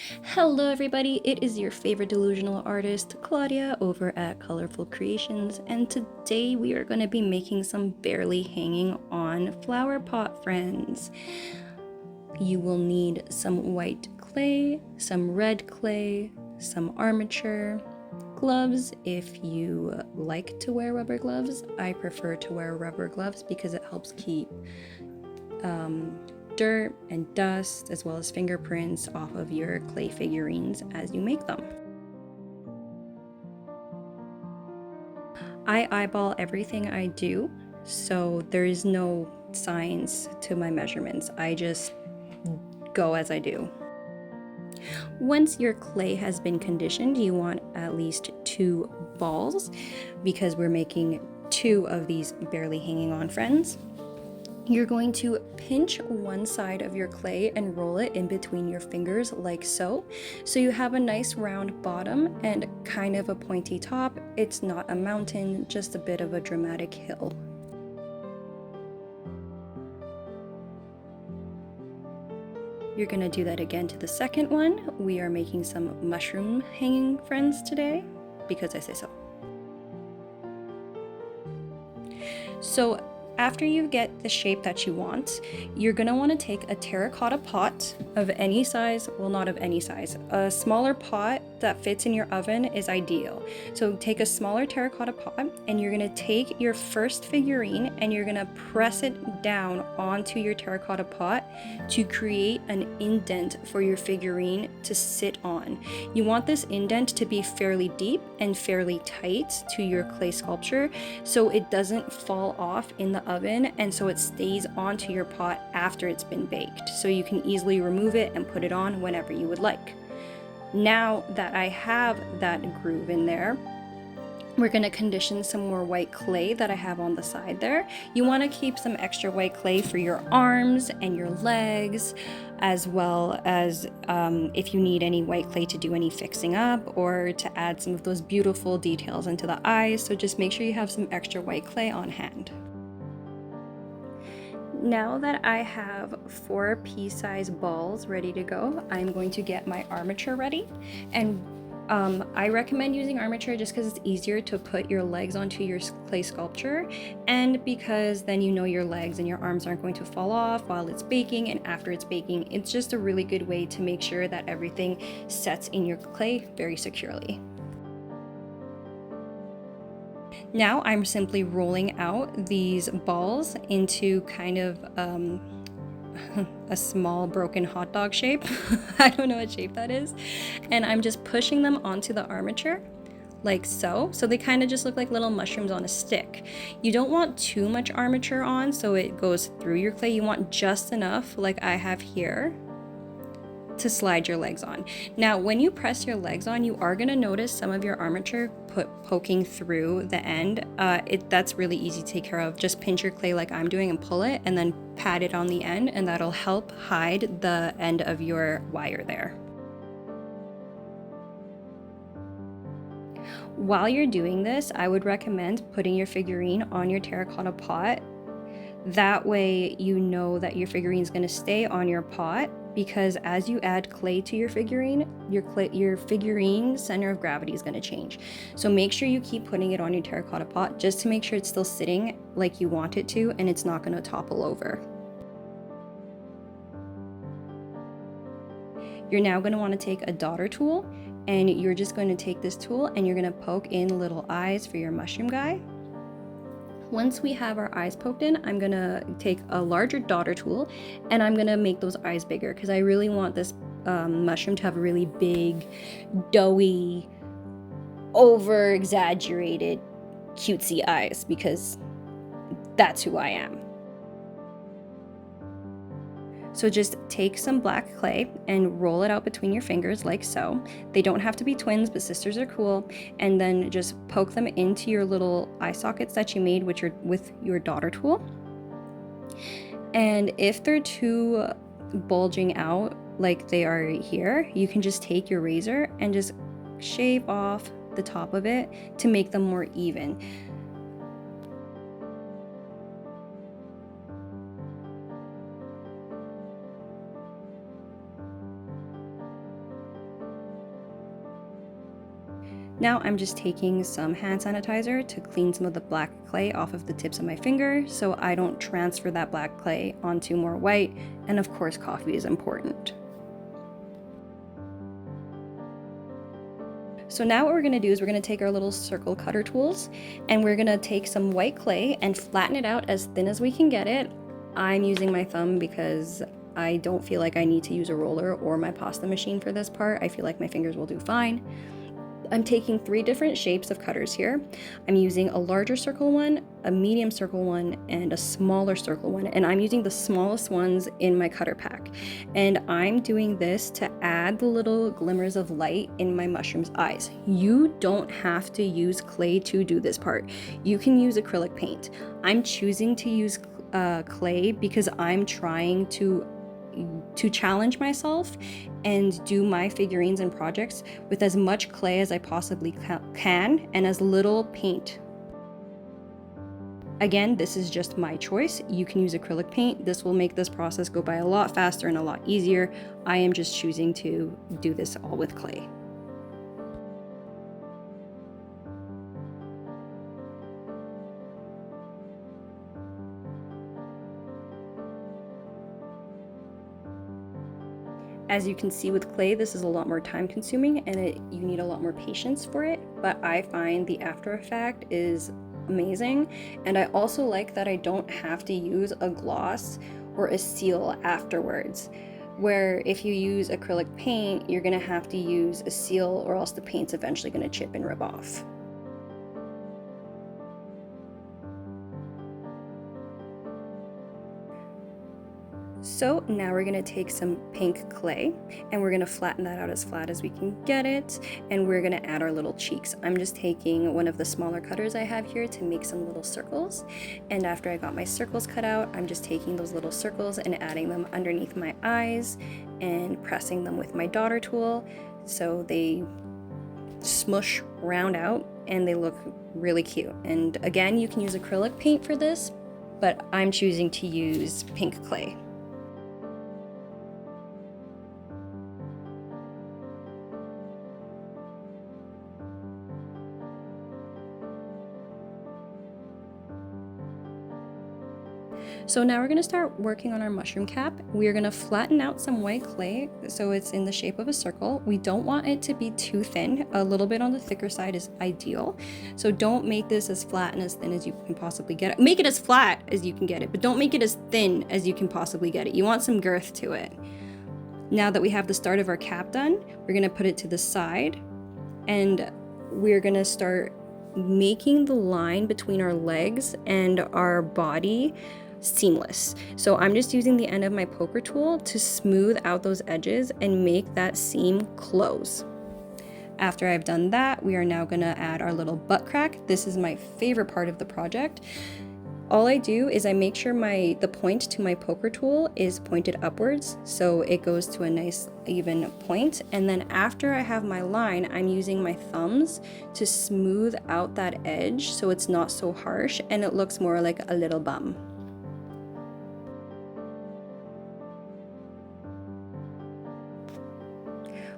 Hello everybody, it is your favorite delusional artist, Claudia, over at Colorful Creations, and today we are going to be making some barely hanging on flower pot friends. You will need some white clay, some red clay, some armature, gloves if you like to wear rubber gloves. I prefer to wear rubber gloves because it helps keep dirt and dust as well as fingerprints off of your clay figurines as you make them. I eyeball everything I do, so there is no science to my measurements. I just go as I do. Once your clay has been conditioned, you want at least 2 balls because we're making 2 of these barely hanging on friends. You're going to pinch one side of your clay and roll it in between your fingers like so. So you have a nice round bottom and kind of a pointy top. It's not a mountain, just a bit of a dramatic hill. You're gonna do that again to the second one. We are making some mushroom hanging friends today because I say so. So after you get the shape that you want, you're gonna wanna take a terracotta pot of any size, well, not of any size. A smaller pot that fits in your oven is ideal. So take a smaller terracotta pot and you're gonna take your first figurine and you're gonna press it down onto your terracotta pot to create an indent for your figurine to sit on. You want this indent to be fairly deep and fairly tight to your clay sculpture so it doesn't fall off in the oven and so it stays onto your pot after it's been baked, so you can easily remove it and put it on whenever you would like. Now that I have that groove in there, we're going to condition some more white clay that I have on the side there. You want to keep some extra white clay for your arms and your legs, as well as if you need any white clay to do any fixing up or to add some of those beautiful details into the eyes. So just make sure you have some extra white clay on hand. Now that I have 4 pea-sized balls ready to go, I'm going to get my armature ready. And I recommend using armature just because it's easier to put your legs onto your clay sculpture, and because then you know your legs and your arms aren't going to fall off while it's baking and after it's baking. It's just a really good way to make sure that everything sets in your clay very securely. Now I'm simply rolling out these balls into kind of a small broken hot dog shape. I don't know what shape that is. And I'm just pushing them onto the armature like so. So they kind of just look like little mushrooms on a stick. You don't want too much armature on so it goes through your clay. You want just enough, like I have here, to slide your legs on. Now, when you press your legs on, you are gonna notice some of your armature poking through the end. That's really easy to take care of. Just pinch your clay like I'm doing and pull it, and then pat it on the end, and that'll help hide the end of your wire there. While you're doing this, I would recommend putting your figurine on your terracotta pot. That way you know that your figurine is going to stay on your pot, because as you add clay to your figurine, your figurine center of gravity is going to change. So make sure you keep putting it on your terracotta pot just to make sure it's still sitting like you want it to and it's not going to topple over. You're now going to want to take a daughter tool, and you're just going to take this tool and you're going to poke in little eyes for your mushroom guy. Once we have our eyes poked in, I'm gonna take a larger daughter tool and I'm gonna make those eyes bigger because I really want this mushroom to have really big, doughy, over-exaggerated, cutesy eyes, because that's who I am. So just take some black clay and roll it out between your fingers like so. They don't have to be twins, but sisters are cool. And then just poke them into your little eye sockets that you made with your daughter tool. And if they're too bulging out like they are here, you can just take your razor and just shave off the top of it to make them more even. Now I'm just taking some hand sanitizer to clean some of the black clay off of the tips of my finger so I don't transfer that black clay onto more white, and of course coffee is important. So now what we're going to do is we're going to take our little circle cutter tools and we're going to take some white clay and flatten it out as thin as we can get it. I'm using my thumb because I don't feel like I need to use a roller or my pasta machine for this part. I feel like my fingers will do fine. I'm taking 3 different shapes of cutters here. I'm using a larger circle one, a medium circle one, and a smaller circle one, and I'm using the smallest ones in my cutter pack. And I'm doing this to add the little glimmers of light in my mushroom's eyes. You don't have to use clay to do this part. You can use acrylic paint. I'm choosing to use clay because I'm trying to challenge myself and do my figurines and projects with as much clay as I possibly can and as little paint. Again, this is just my choice. You can use acrylic paint. This will make this process go by a lot faster and a lot easier. I am just choosing to do this all with clay. As you can see with clay, this is a lot more time consuming and you need a lot more patience for it, but I find the after effect is amazing. And I also like that I don't have to use a gloss or a seal afterwards, where if you use acrylic paint, you're gonna have to use a seal or else the paint's eventually gonna chip and rub off. So now we're gonna take some pink clay and we're gonna flatten that out as flat as we can get it, and we're gonna add our little cheeks. I'm just taking one of the smaller cutters I have here to make some little circles, and after I got my circles cut out, I'm just taking those little circles and adding them underneath my eyes and pressing them with my daughter tool so they smush round out and they look really cute. And again, you can use acrylic paint for this, but I'm choosing to use pink clay. So now we're going to start working on our mushroom cap. We are going to flatten out some white clay so it's in the shape of a circle. We don't want it to be too thin. A little bit on the thicker side is ideal. So don't make this as flat and as thin as you can possibly get it. Make it as flat as you can get it, but don't make it as thin as you can possibly get it. You want some girth to it. Now that we have the start of our cap done, we're going to put it to the side and we're going to start making the line between our legs and our body seamless. So I'm just using the end of my poker tool to smooth out those edges and make that seam close. After I've done that, we are now gonna add our little butt crack. This is my favorite part of the project. All I do is I make sure the point to my poker tool is pointed upwards, so it goes to a nice even point. And then after I have my line, I'm using my thumbs to smooth out that edge so it's not so harsh and it looks more like a little bum.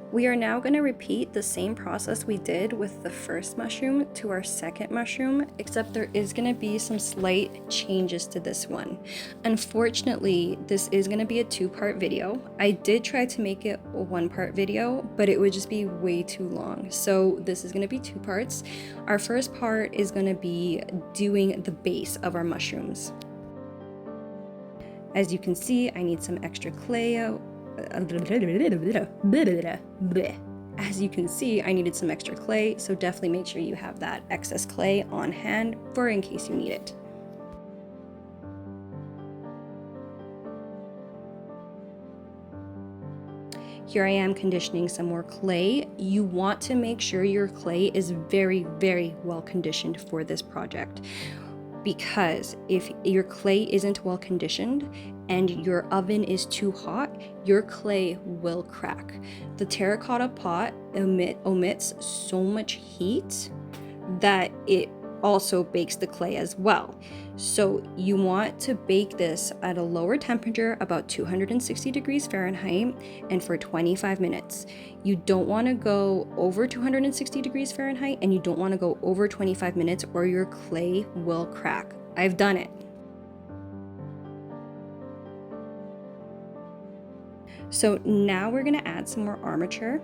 We are now going to repeat the same process we did with the first mushroom to our second mushroom, except there is going to be some slight changes to this one. Unfortunately, this is going to be a 2-part video. I did try to make it a 1-part video, but it would just be way too long. So this is going to be 2 parts. Our first part is going to be doing the base of our mushrooms. As you can see, I need some extra clay out. As you can see, I needed some extra clay, so definitely make sure you have that excess clay on hand for in case you need it. Here I am conditioning some more clay. You want to make sure your clay is very, very well conditioned for this project, because if your clay isn't well conditioned and your oven is too hot, your clay will crack. The terracotta pot emits so much heat that it also bakes the clay as well. So you want to bake this at a lower temperature, about 260 degrees Fahrenheit, and for 25 minutes. You don't want to go over 260 degrees Fahrenheit, and you don't want to go over 25 minutes or your clay will crack. I've done it. So now we're gonna add some more armature,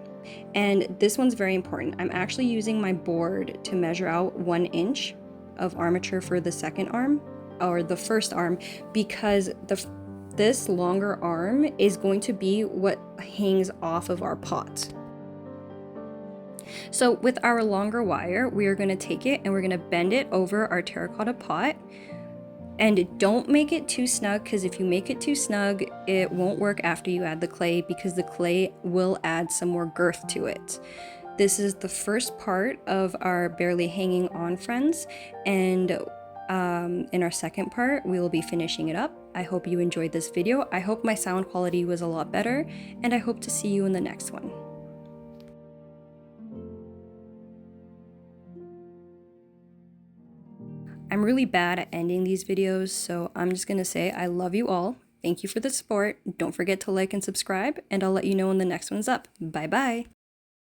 and this one's very important. I'm actually using my board to measure out 1 inch of armature for the second arm, or the first arm, because this longer arm is going to be what hangs off of our pot. So with our longer wire, we are gonna take it and we're gonna bend it over our terracotta pot. And don't make it too snug, because if you make it too snug, it won't work after you add the clay, because the clay will add some more girth to it. This is the first part of our barely hanging on friends, and in our second part, we will be finishing it up. I hope you enjoyed this video. I hope my sound quality was a lot better, and I hope to see you in the next one. I'm really bad at ending these videos, so I'm just gonna say I love you all. Thank you for the support. Don't forget to like and subscribe, and I'll let you know when the next one's up. Bye bye.